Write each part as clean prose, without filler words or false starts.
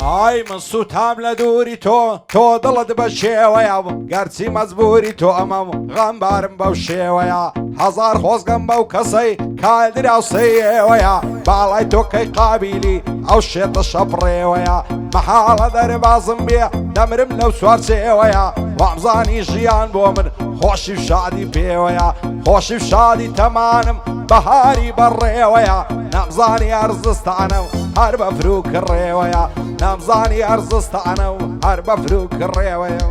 ئای من سوتام لە دووری تۆ دڵت بە شێوەیە گەرچی مەجبوری تۆ ئەمەم غەمبارم بەو شێوەیە هەزار خۆزگەم بەو کەسەی کالدراوسەی ئێوەیە باڵای تۆ کەی قابیلی ئەو شێتە شەپڕێوەیە مەحاڵە دەربازم بێ دەمرم لەو سوارچێوەیە وامزانی ژیان بۆ من خۆشی و شادی پێوەیە خۆشی و شادی تەمانم بەهاری بەڕێوەیە نەمزانی ئەرزستانە و هەر بە فروک ڕێوەیە نەمزانی ئەرزستانە و هەر بە فروک ڕێوەیە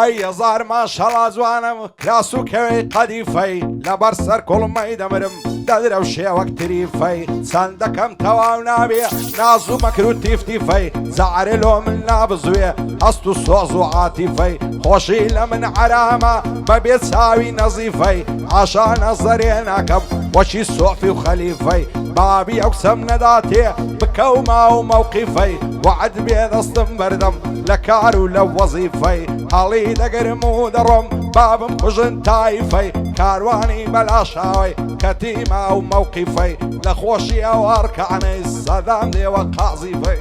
ئای هەزار ماشەڵا جوانم کراس و کەوەی قەدیفەی لەبەر سەر کوڵمەی دەمرم دەدرە و شێوەک تریفەی چەندەکەم تەواو نابێ ناز و مەکر و تیفتیفەی زەعرێ لۆ من نابزوێ هەست و سۆز و عاتیفەی خۆشی لە من عەرامە بەبێ چاوی نەزیفەی ئاشا نەزەرێ ناکەم وەچی سۆفی و خەلیفەی بابی ئەو کسەم نەداتێ بکەوما و مەوقیفەی وعد بێ دەستم بەردەم لە کار و لە وەزیفەی هەڵی دەگەرم و دەڕۆم بابم کوژن تایفەی کاروانی بەلاشاوی کەتیما و مەوقیفەی لە خۆشی ئەو ئەرکانەی سەدام دێوە قازیفەی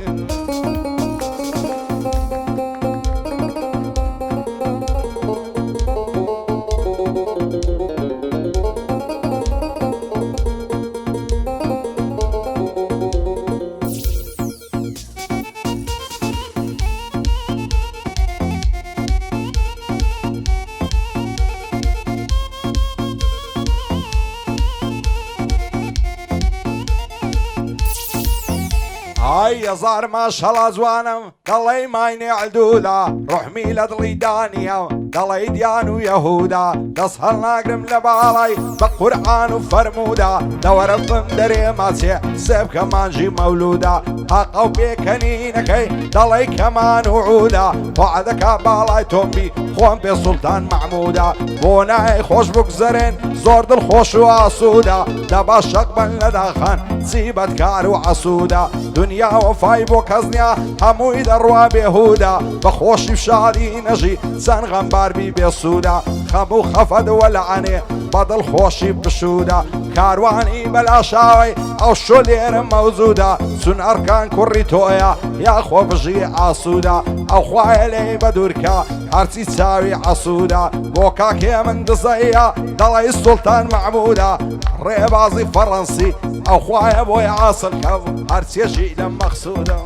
ئای هەزار ماشەڵا جوانم دەڵێی ماینێ عدوودا ڕحمی لە دڵی دانیە دەڵێی دیان و یەهودا دەست هەڵ ناگرم لە باڵای بە قورعان و فەرموودا دەوەرەبم دەرێ ماچێ سێبکە مانجی مەولودا حەقە و پێکەنینەکەی دەڵێی کەمان و عودا وعدەکە باڵای تۆمبی خۆم پێ سوڵتان مەحموودا بۆ نای خۆش بگزەرێن زۆر دڵخۆش و ئاسوودا دەبا شەق بن لە داخان جیبەتکار و عەسوودا دنیا وەفای بۆ کەس نیا هەمووی دەڕوا بێهودا بە خۆشی و شادی نەژی چەند غەمباربی بێسوودا خەم و خەفەت وەلعانێ بە دڵخۆشی بشوودا کاروانی بەلاشاوی ئەو شۆ لێرە مەوجوودا چون ئەرکان کوڕی تۆیە یاخۆ بژی ئاسوودا ئەو خوایە لێی بە دوورکە هەرچی چاوی عەسوودا بۆ کاکێ من دزەیە دەڵێی سوڵتان مەحموودا ڕێبازی فەڕەنسی ئەو خوایە بۆی عاسڵ کەو هەرچێژی لە مەقسوودا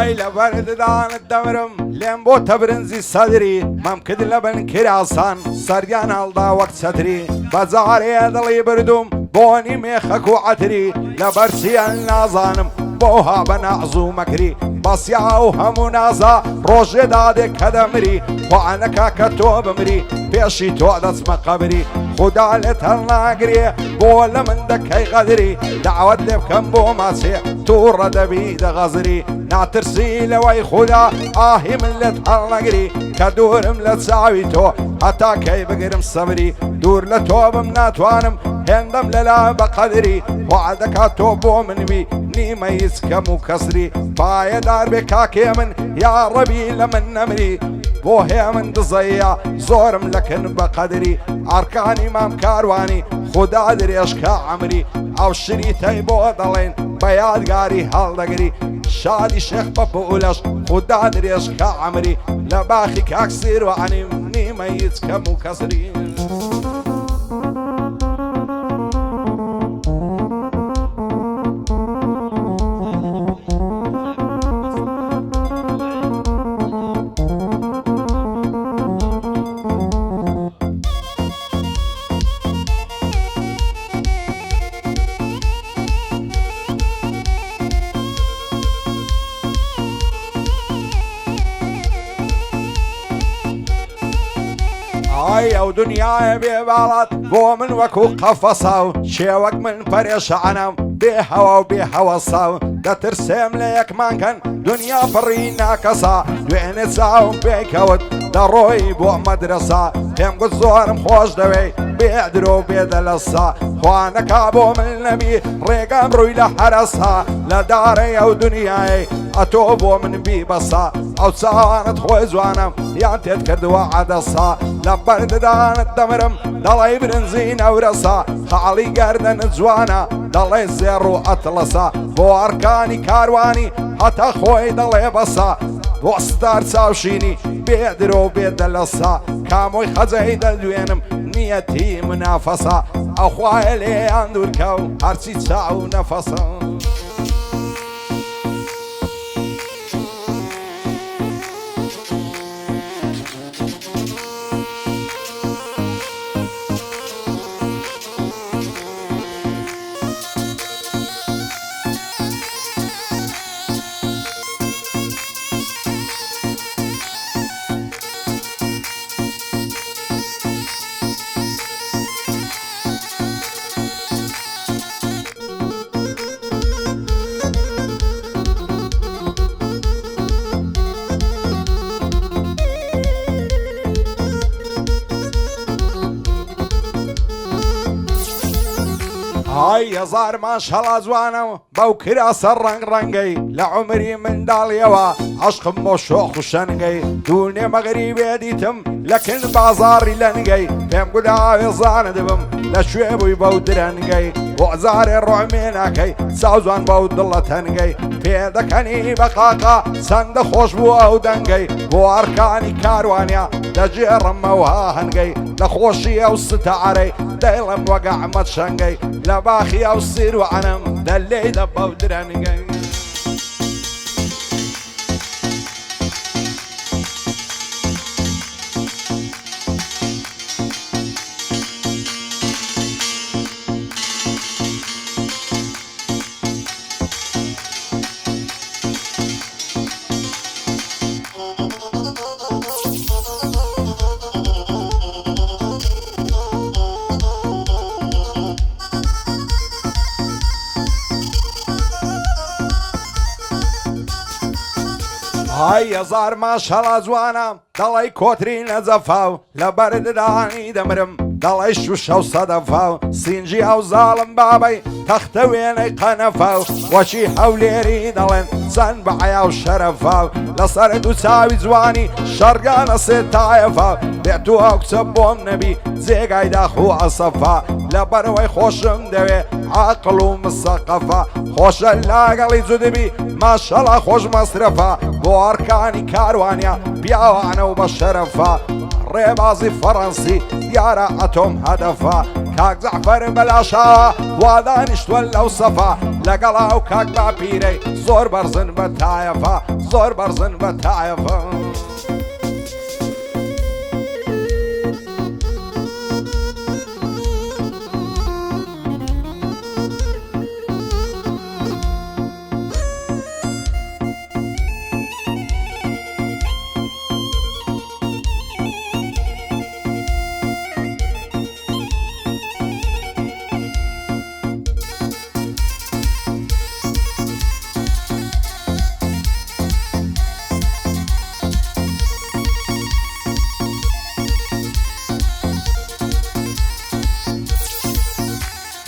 ئای لە بەرددانت دەمرم لێم بۆ تەبرنزی سەدری مەم کرد لە بن کراسان سەریان هەڵدا وەک چەتری بەجارێ دڵی بردوم بۆنی مێخەک و عەتری لە بەرچیان نازانم بۆ ها بە نەعز و مەکری بەسیا و هەموو نازا ڕۆژێ دادێک کە دەمری خوانەکە کە تۆ بمری پێشی تۆ دەچمە قەبری خودا لێت هەڵ ناگرێ بۆ لە من دەکەی قەدری داوت لێ بکەم بۆ ماچێ تووڕە دەبی دەغەزری ناترسی لەوەی خودا ئاهی من لێت هەڵ نەگری کە دوورم لە چاوی تۆ هەتا کەی بگرم سەبری دوور لە تۆ بم ناتوانم هێندەم لەلا بە قەدری وعدەکە تۆ بۆ منبی نیمە هیچ کەم و کەسری پایەدار بێ کاکێ من یا ڕەبی لە من نەمری بۆ هێ من دزەیە زۆرم لەکن بە قەدری ئەرکانی مام کاروانی خودا درێژکە عەمری ئەو شریتەی بۆ دەڵێن بە یادگاری هەڵدەگری شادی شێخ بەپولەش خودا درێژکە عەمری لە باخی کاک سیروانی نیمە هیچ کەم و کەسری هاي او دنياي ببالات بو من وكو قفصاو شيوك من فريش عنام بهوا وبهوصاو دا ترسم ليك ما كان دنيا فرينا كسا دوين تساو بيكوت دا روي بو مدرسة هم قد زور مخوش دوي بيدرو بيدلسا خوانا كابو من النبي ريقام روي لحرسها لداري او دنياي اتوبو من بيبسا او سانت خوي زوانم يان تذكر وعدسا لبرد دانت دمرم دالي برنزين ورسا خالي قردن زوانا دالي زيرو اطلسا بو اركاني كارواني حتى خوي دالي بسا وستار ساوشيني بيدرو بيدلسا كاموي خزي دلوينم نيتي منافسة اخوائي لي اندور كو هرسي تساو نفسا هاي يا زار ما شاء الله زوانا بوكرا سرنگ رنگي لعمري من داليوا عشق مشوخ وشنگي دوني مغربي ديتم لكن بازاري لنگي فهم قد عاوزان دبم لشويبو يبودرنگي وعزاري الرعميناكي ساوزان بودالله تنگي بيدكني بقاقا سند خوش بو او دنگي بو اركاني كاروانيا دجير موهاهنگي لخوشي او ستعري دايلم وقع متشنگي لباخي او السير وعنم دلي دبا ودرنگي هاي يا زار ما شاء الله زوانا دالي كوتري نزفاو لبرد داني دمرم دالي شوشا وصدفاو سينجي او ظالم بابي تختويني قنفاو وشي حوليري دالين سنبعيا وشرفاو لصرد وساوي زواني شرقانا ستايفاو بيعتوها وكسبوهم نبي زي قايد اخو عصفا لبروي خوشم دوي عقل ومثقفة خوش اللاقلي زدبي ما شاء الله خوش مصرفة بواركاني كاروانيا بياوانا وبالشرفة ريبازي فرنسي ديارة اتوم هدفة كاك زعفر بلاشا وادانش ولا وصفا لقلا وكاك بابيري زور برزن بتايفة زور برزن بتايفة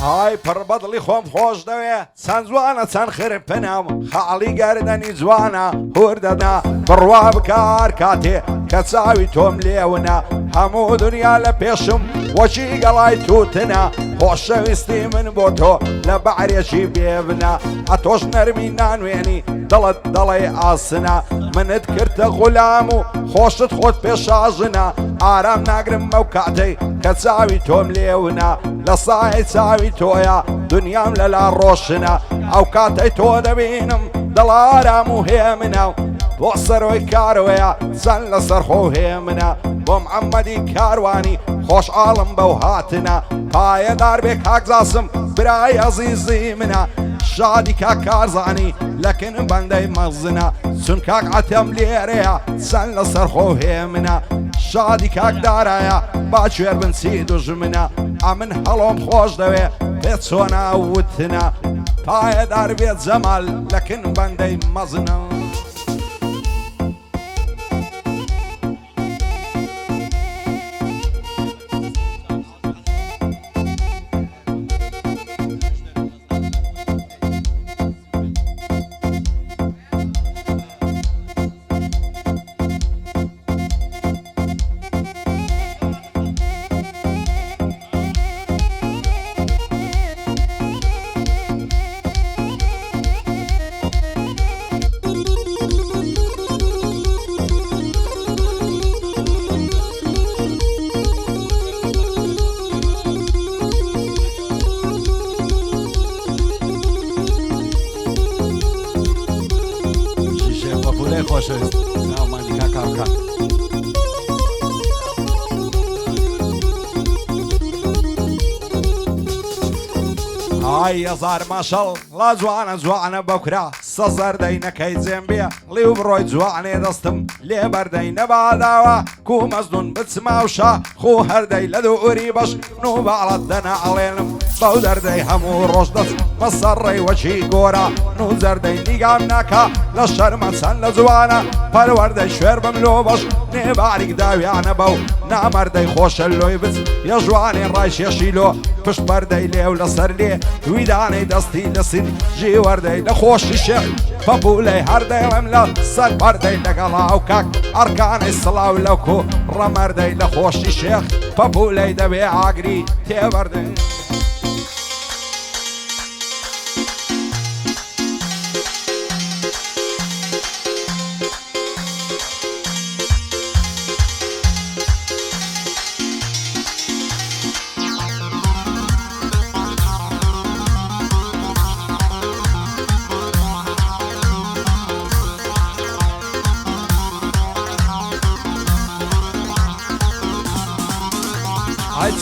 هاي بربضلي خوم خوش دوية سان زوانا سان خرب بنام خالي قردني زوانا هوردنا برواب كار كاتي كتساوي توم ليونا همو دنيا لبيشم وشي قلاي توتنا خوش ويستي من بوتو لبعر يشي بيبنا عطوش نرمينا نويني ضلت ضلي عاصنا من ذكرت غلامو خوش تخوت بيشاجنا آرام ناقرم موكعتي كتساوي توم ليونا لصاعي تساوي تويا دنيام للا روشنا او كاتي تو دبينم دلارا مهمنا بوصر ويكارويا سن لصرخو هيمنا بمحمدي كارواني خوش عالم بوهاتنا بايا داربك هاك زاسم براي عزيزي منا شادي كاكارزاني لكن بندي مغزنا سن كاك عتم ليريا سن لصرخو هيمنا شادی کاکدارایە با کوێر بنچی دوژمنە ئەمن هەڵۆم خۆش دەوێ پێ چۆنا وتنە پایەدار بێت جەمال لەکن بەندەی مەزنە خۆشەویست ناومانیکا کاکە ئای هەزار ماشەڵ لا جوانە جوانە بەکرا سەزار دەینەکەی جێمبێ لیو بڕۆی جوانێ دەستم لێ بەردەی نەباداوە کو مەزنون بچماوشە خۆ هەردەی لە دووری بەش نو باڵەت دەنا ئەڵێنم بەو دەردەی هەموو ڕۆژ دەست بەسەر ڕێوەچی گۆرە نو زەردەی نیگام ناکە لە شەرمە چەند لە جوانە پەروەردەی شوێر بم لۆ بەش نێبارێک داویانە بەو نامەردەی خۆشە لۆی بچ یە جوانێ ڕای شێشیلۆ پشت بەردەی لێو لەسەر لێ دویدانەی دەستی لەسین ژیوەردەی لە خۆشی شێخ پەپولەی هەردەیڵم لە سەر بەردەی لەگەڵاو کاک ئەرکانەی سڵاو لەو کۆ ڕەمەردەی لە خۆشی شێخ پەپولەی دەبێ ئاگری تێبەردەی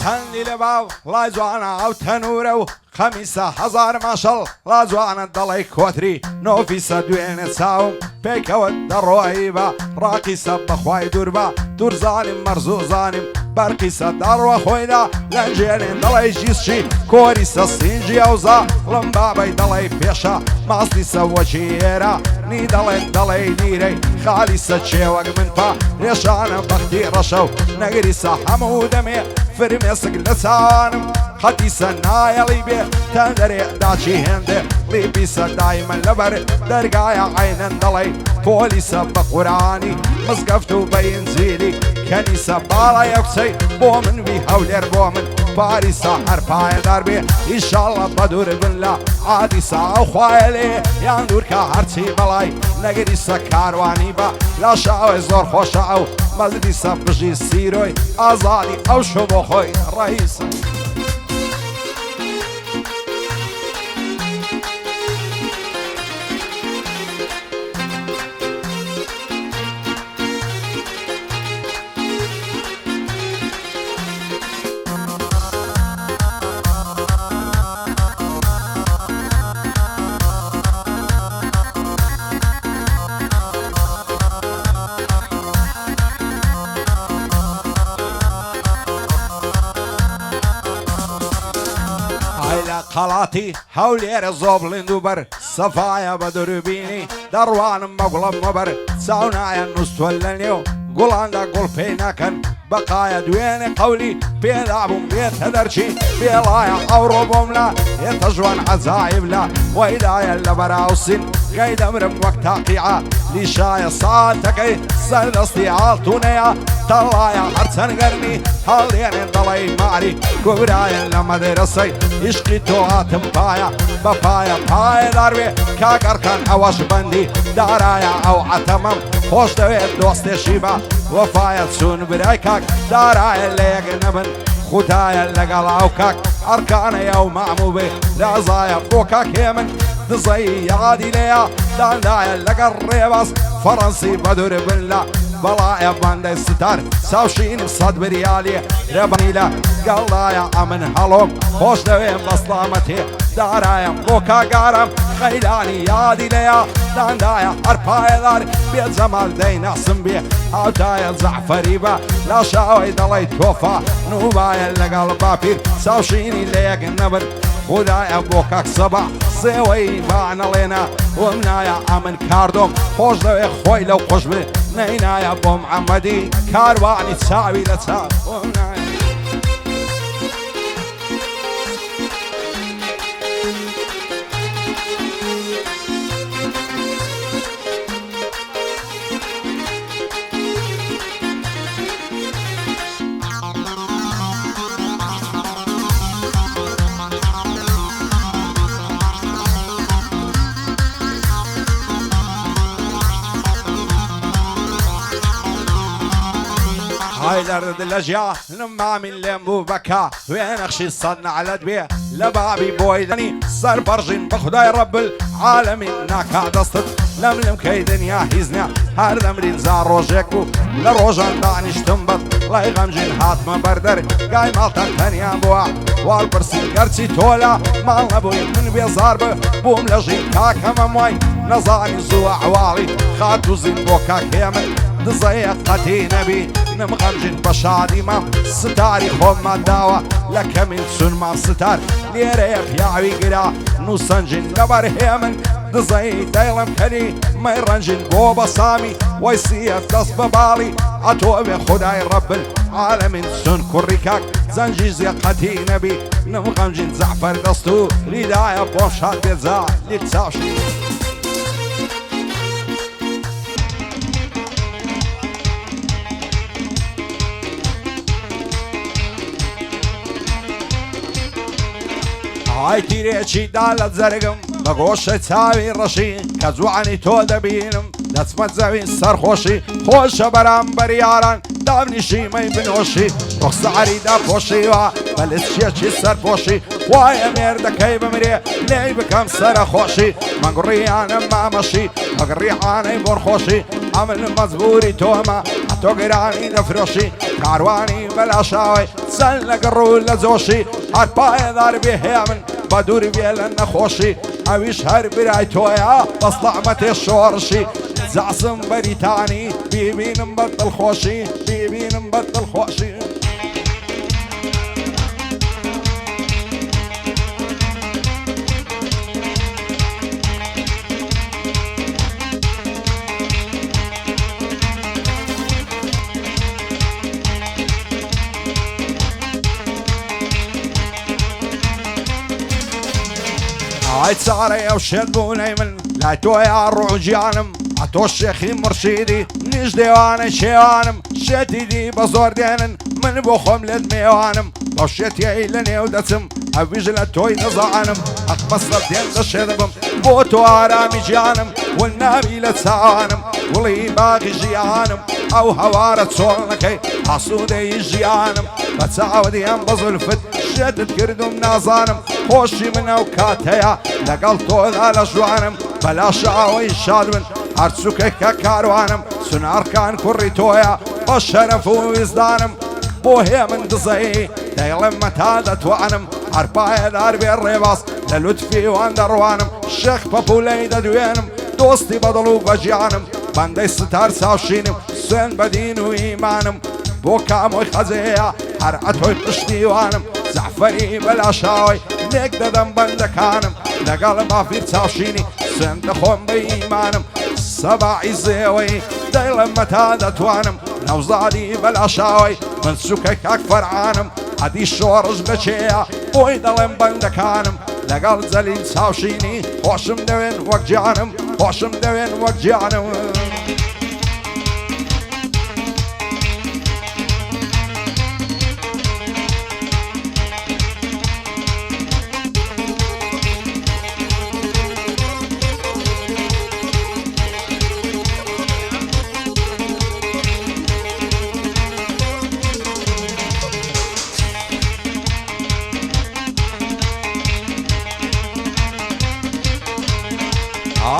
چەندی لە باو لای جوانە ئەو تەنورە و خەمیسە هەزار ماشەڵ لا جوانە دەڵی کۆتری نۆفیسە دوێنێ چاوم پێکەوە دەڕۆی بە ڕاقیسە بەخوای دوور بە دوورزانیم مەرزوو زانیم بەرقیسە دەڕوە خۆیدا لەنجێنێن دەڵی ژیسچی کۆریسە سینجی ئەوزا لەم بابەی دەڵی پێشە ماستیسە وەچی ئێرە نی دەڵێن دەڵی دیرەی خالیسە چێوەک من پا ڕێشانە بەختی ڕەشە و نەگریسە هەموو دەمێ فرمێسک لە چانم خەتیسە نایەڵی بێ تەندەرێ داچی هێندێ لیبیسە دایمە لەبەر دەرگایە عینەن دەڵی پۆلیسە بە قورانی مزگەفت و بەئینجیلی کەنیسە باڵای ئەوکسەی بۆ من وی هەولێر بۆ من پاریسە هەر پایەدار بێ ئیشاڵە بە دوور بن لە عادیسە ئەو خوایە لێ یان دوورکە هەرچی بەڵای نەگریسە کاروانی بە لە شاوێ زۆر خۆشە ئەو مەزریسە بژی سیرۆی ئازادی ئەو شۆ بۆ خۆی ڕئیسە قەڵاتی هەولێرە زۆبڵند و بەر سەفایە بە دروبینی دەڕوانم مەگوڵم مەبەر چاونایە نووسوە لە نێو گوڵاندا گوڵ پێی ناکەن بەقایە دوێنێ قەولی پێدابووم بێتە دەرچی پێڵایە ئەوڕۆ بۆم لا هێتە ژوان عەجایب لا وەیدایە لە بەراوسین گەی دەمرم وەک تاقیعە لیشایە ساتەکەی سەردەستی ئاڵتونەیە تەڵایە هەرچەند گەرمی هەڵێنێ دەڵی ماری گۆرایە لە مەدرسەی عیشقی تۆ هاتم پایە بەپایە پایەدار بێ کاگەڕکان ئەوەش بەندی دارایە ئەو عەتەمەم خۆش دەوێت دۆستێشی بە وەفایە چوون برای کاک دارایە لە یەک نەبن خودایە لەگەڵ ئەو کاک ئەرکانەیە و ماموو بێ لازایە بۆ کاکێ من دزەی یادی لێیە داندایە لەگەڵ ڕێباز فەڕەنسی بەدوور بن لە بەڵایە بەندەی ستار ساوشینم سەد بریالیە رێبەنی لە گەڵایە ئەمن هەڵۆم خۆش دەوێم بەسڵامەتێ دارایەم بۆ کاگارم غيلانی یادی لیا داندایە هەرپایەدار بێ جەمال دەیناسم بێ هاوتایە زەعفەری بە لاشاوی دەڵی تۆفا نوبایە لەگەڵ باپیر ساوشینی لە یەک نەبر خدایە بۆ کاک سەبا سێوەی بانەڵێنە وم نایە ئەمن کاردۆم خۆش دەوێ خۆی لەو خۆش بێ نەینایە بۆم ئەمەدی کاروانی چاوی لە چاو وم نایە هاي الأرض اللجيا لما من لمبو بكا وين أخشي صدنا على دبيه لبابي بويدني صار برجين بخداي رب العالمين ناكا دستت لملم كي دنيا هيزنيا هر دمرين زار روجيكو لروجان دانيش تنبط لاي غمجين هاتما بردر قاي مالتان تانيا بوا والبرسين قرسي تولا مال نبوي من بيزار بوم لجين كاكا مموي نزاني زوا عوالي خاتو زين بوكا كيمن دزيقتي نبي نمغمجن بشادي ما ستاري خو ما داوا لك من سن ما ستار ليريخ يعوي قرا نوسنجن لبر هيمن دزي دايلم كري ما يرنجن بوبا سامي ويسيف تصب بالي عطوة خداي رب العالمين سن كوريكاك زنجي زيقتي نبي نمغمجن زعفر دستو لدايا بوشات بيزا لتساوشي هاي تيريشي دالت زرقم بقوشة تاوي رشي كزوعني تو دبينم دسمت زوين سرخوشي خوش برام برياران دامني شي ما يبنوشي رخص عريدا بوشي بلسشي سرفوشي وايا ميردا كي بمري لي بكم سرخوشي مقريانا ما مشي مقريانا برخوشي عمل مزبوري توما توقراني نفروشي كارواني بلا شاوي سلق الرول لزوشي هرباي دار بيهيمن بدور بيلن خوشي اويش هر براي تويا بصلعمة الشورشي زعصم بريتاني بيبين مبطل خوشي بيبين مبطل خوشي هاي ساري وشدوني من لا تويا الرعجانم عطو الشيخي مرشيدي نيش ديواني شيوانم شتيدي بزور دينن من بوخم لدميوانم بوشتي ايلني ودسم اويجل توي نزعانم اقبصر دين تشدبم بوتو ارامي جانم والنبي لتسانم ولي باقي جيانم او هوارة صولنكي حصودي جيانم بتساودي ينبزو الفت شدد كردم نازانم خوشي من اوكاتيا لقلتو ذا لجوانم بلا شعوي شادمن هرسوكي كاروانم سنار كان كوريتويا بشرف ويزدانم بوهي من دزي دايلم متادة وعنم عربايا دار بالرباص للطفي واندروانم الشيخ بابوليدا دوينم دوستي بدلو بجيانم بندي ستار ساوشينم سن بدين وإيمانم بوكا موي خزيا هرعتوي بشتيوانم زعفري بلا شاوي ليك ددم بندكانم لقال ما في تساوشيني سن دخون بإيمانم سبعي زيوي دايلم متادة وانم نوزادي بلا شاوي من سوكك أكفر عانم هدي شورج بچيا بوي دلم بندكانم لقال زليل ساوشيني خوشم دوين وقجانم خوشم دوين وقجانم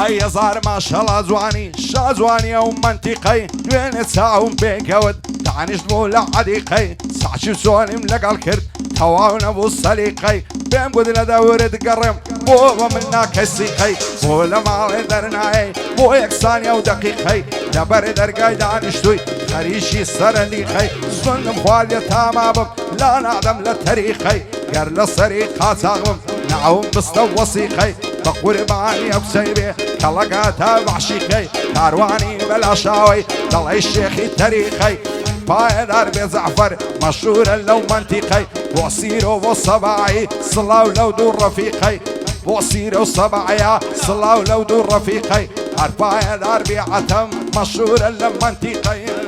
هاي زار ما شاء الله زواني شازواني او منطقي دوين تساهم بيكود تعنيش بولا عديقي ساعشي سواني ملقى الكرد تواون ابو السليقي بهم قد لدورد قرم بو منا كسيقي بو لمالي درناي بو يكسانيا ودقيقي دبر درقاي دانشتوي خريشي سرليخي سنم خوالي تامابم لا نعدم لتريخي قر لصريقات صاغم نعوم بستو وصيقي بقرباني أبسيبي كلقاتا بعشيقي كارواني بلا شاوي ضلعي الشيخي تاريخي بايدار بزعفر مشهور لو منطقي وصيرو وصباعي صلاو لو دور رفيقي وصيرو صباعي صلاو لو دور رفيقي بايدار بعتم مشهور لو منطقي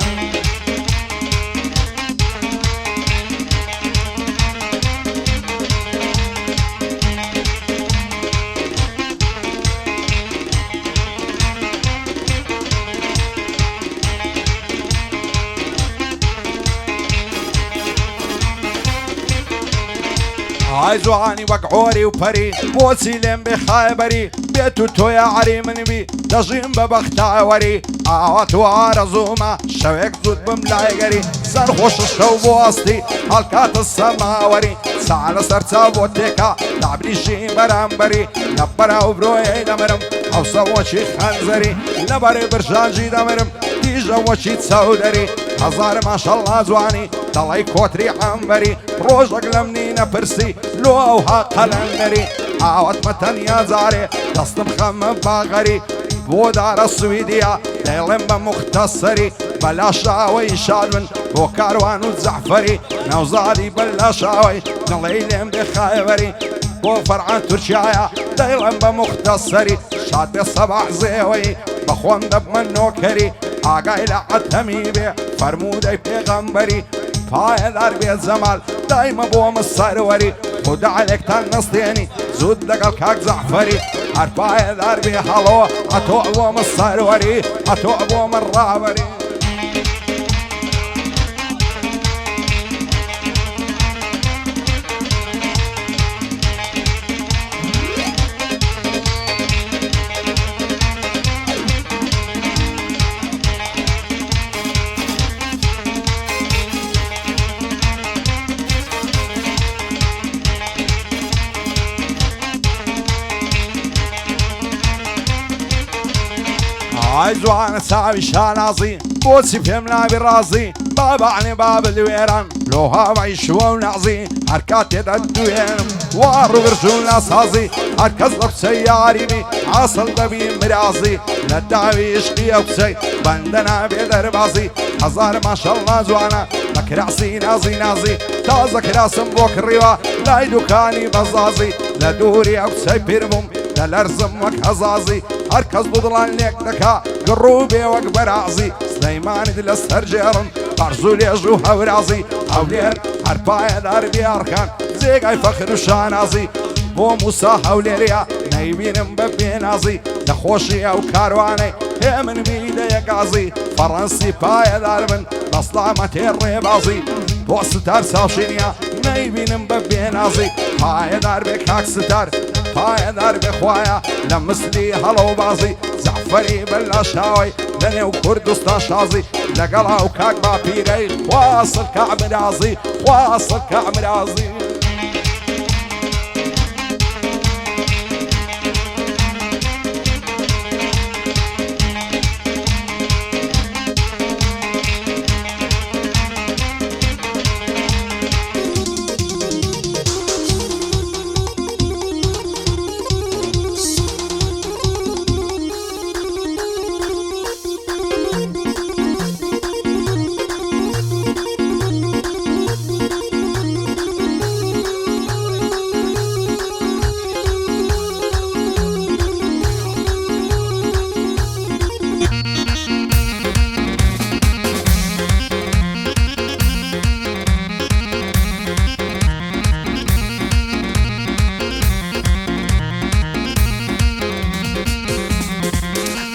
عايزواني وقعوري وبري بوسيلين بخايبري بيتو تو يا عري من بي دجيم ببختاوري عوات وارزوما شويك زود بملايقري سرخوش الشو بواسطي هالكات السماوري سعر سرسا بوتيكا لعبلي شي برامبري نبرا وبروي دمرم او سواشي خنزري لبري برشانجي دمرم تيجا وشي تسودري هزار ما شاء الله زواني ضلي كوتري عنبري روجك لمنينا برسي لو اوها قلندري عاوت متن يا زاري تصدم خم باغري بودار السويدية ليلم بمختصري بلا شاوي شالون وكاروان الزعفري نوزادي بلا شاوي نليلم بخايبري وفرعان ترشايا ليلم بمختصري شاد بالصباح زيوي بخوان دب من نوكري آقاي لعتمي بي فرمودي بيغمبري فايدار بالزمال دايما بوم السروري خد عليك تنصتيني زود لقل كاك زعفري عرفايدار بحلو عطوع بوم السروري عطوع بوم الرابري عايزو انا ساوي شانازي بوسي فهمنا برازي بابا عني باب الويران لو هاوي شو نعزي حركات يدوين وارو برجونا صازي هركز لك سياري بي عاصل دبي مرازي لدعوي اشقي اوكسي بندنا بيدر بازي هزار ما شاء الله زوانا لك راسي نازي نازي تازك راسم بوك الريوا لاي دكاني بزازي لدوري اوكسي بيرموم للارزم وك هزازي هركز بضلان ليك دكا قروبي وقبر عزي سليمان دل استرجيرن برزولي جوها ورازي هولير حربايا داربي اركان زيقاي فخر الشانازي بو موسى هوليريا نايبين مببي نازي دخوشي او كارواني هي من بيدي قازي فرنسي بايا داربن بصلا متير بازي بو ستار ساشينيا نايبين مببي نازي بايا داربي كاك ستار بايا داربي خوايا لمسلي هلو بازي زعفري بلا شاوي دنيا وكردستان شازي لقلا وكاك بابيري واصل كعب رازي واصل كعب رازي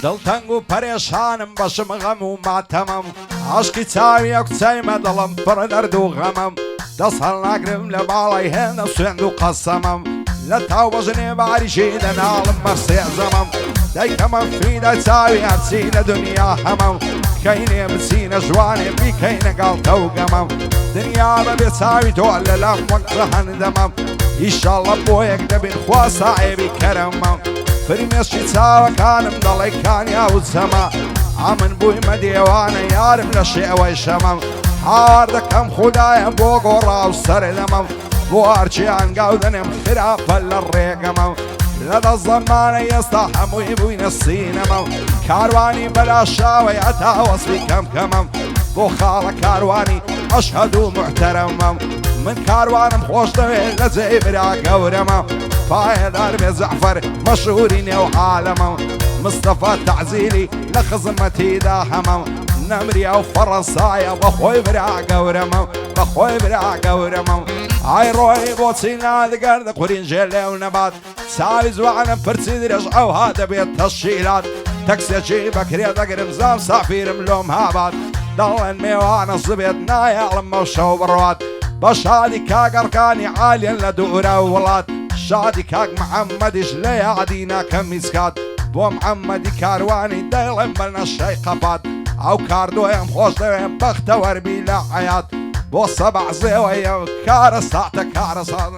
دلتنگ و پریشانم باشم غم و ماتمم عشقی تاوی اکتای مدلم پر درد و غمم دست هل نگرم لبالای هند سوند و قسمم لتاو بجنی بعریشی دنالم مرسی زمم دیکم فریده تاوی هرسی دنیا همم کینه بسینه جوانه بی کینه قلت و غمم دنیا ببی تاوی تو للم وقت هندمم ئیشاڵڵە بۆ یەک دەبین خوا ساحێبی کەرەمە فرمێشی چاوەکانم دەڵێ کانیا و چەمە ئامن بوویمە دێوانە یارم لە شێوەی شەمەم هاوار دەکەم خودایە بۆ گۆڕا و سەردەمەم بۆ هەرچیان گاو دەنێم خراپە لە ڕێگەمە لەدە زەمانە ئێستا هەمووی بووینە سینەمە کاروانی بەلا شاوەی هەتا وەسفی کەمکەمەم بۆ خاڵە کاروانی ئەشهەد و محتەرەمەم من کاروانم خۆش دەوێت لە جێی برا گەورەمە پایەدار بێ زەعفەر مەشهوری نێو عالەمە مستەفا تەعزیلی لە خزمەتیدا هەمە نەمریا و فەڕەنسایە بەخۆی برا گەورەمە بەخۆی برا گەورەمە ئای ڕۆی بۆچی نادگەردە قورینجێ لێو نەبات چاوی زوانم پرچی درێژ ئەوها دەبێت تەشیلات تەکسێکی بەکرێ دەگرم زام سافیرم لۆم هابات دەڵێن میوانە زبێت نایەڵم ئەو شەو بڕوات بە شادی کاگەڕکانی عالیان لە دوورە وڵات شادی کاک محەممەدیش لە یادی ناکەم میسکات بۆ محەممەدی کاروانی دەڵێم بە نەشەی قەپات ئەو کاردۆیم خۆش دەوێن بەختە وەربی لە حەیات بۆ سەبع زێوەیە کارە ساتە کارە سات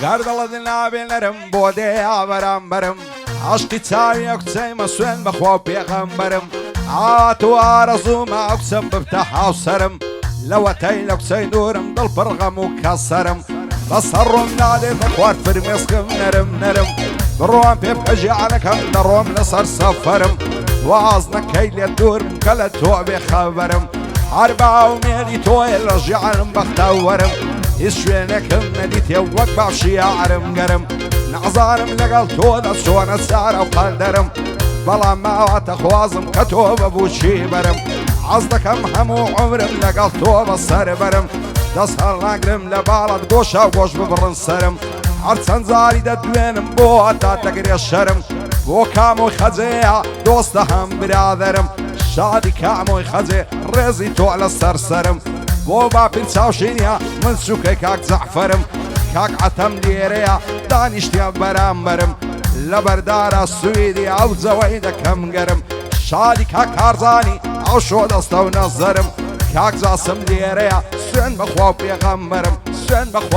گەردەڵت نابێنەرم بۆ دێیا بەرامبەرم عاشقی چاوی ئەو کچەیمە سوێن بەخوا و پێغەمبەرم ئاتو ئارەزوومە ئەو کچەم ببتە هاوسەرم لەوەتەی لە کچەی دوورم دڵ پڕغەم و کەسەرم بەسەر ڕۆم نادێتە خوارد فرمێسکم نەرم نەرم بڕۆم پێ پەژیانەکەم دەڕۆم لەسەر سەفەرم واز نەکەی لێ دوورم کە لە تۆ بێ خەبەرم هەر باو مێلی تۆیە لە ژیانم بەختەوەرم هیچ شوێنێکم نەدیتێ وەک باشی یارم گەرم نەزانم لەگەڵ تۆدا چۆنە چارە و قەندەرم بەڵام ماواتە خوازم کە تۆ بەبووچی بەرم حەز دەکەم هەموو عمرم لەگەڵ تۆ بەسەر بەرم دەست هەڵ ناگرم لە باڵت گۆشە گۆش ببڕن سەرم هەرچەند زاری دەدوێنم بۆ هەتا تەگرێ شەرم بۆ کامۆی خەجەیە دۆستە هەم برادەرم شادی کامۆی خەجێ ڕێزی تۆ لە سەرسەرم بۆ باپین چاوشینە من سوکەی کاک جەعفەرم کاک عەتەم لێرەیە دانیشتە بەرامبەرم لە بەردارە سویدی ئەو جەوەی دەکەم گەرم شادی کاک کارزانی ئەو شۆ دەستە و نەزەرم کاک جاسم لێرەیە سوێن بەخوا و پێغەمبەرم سوێن بەخوا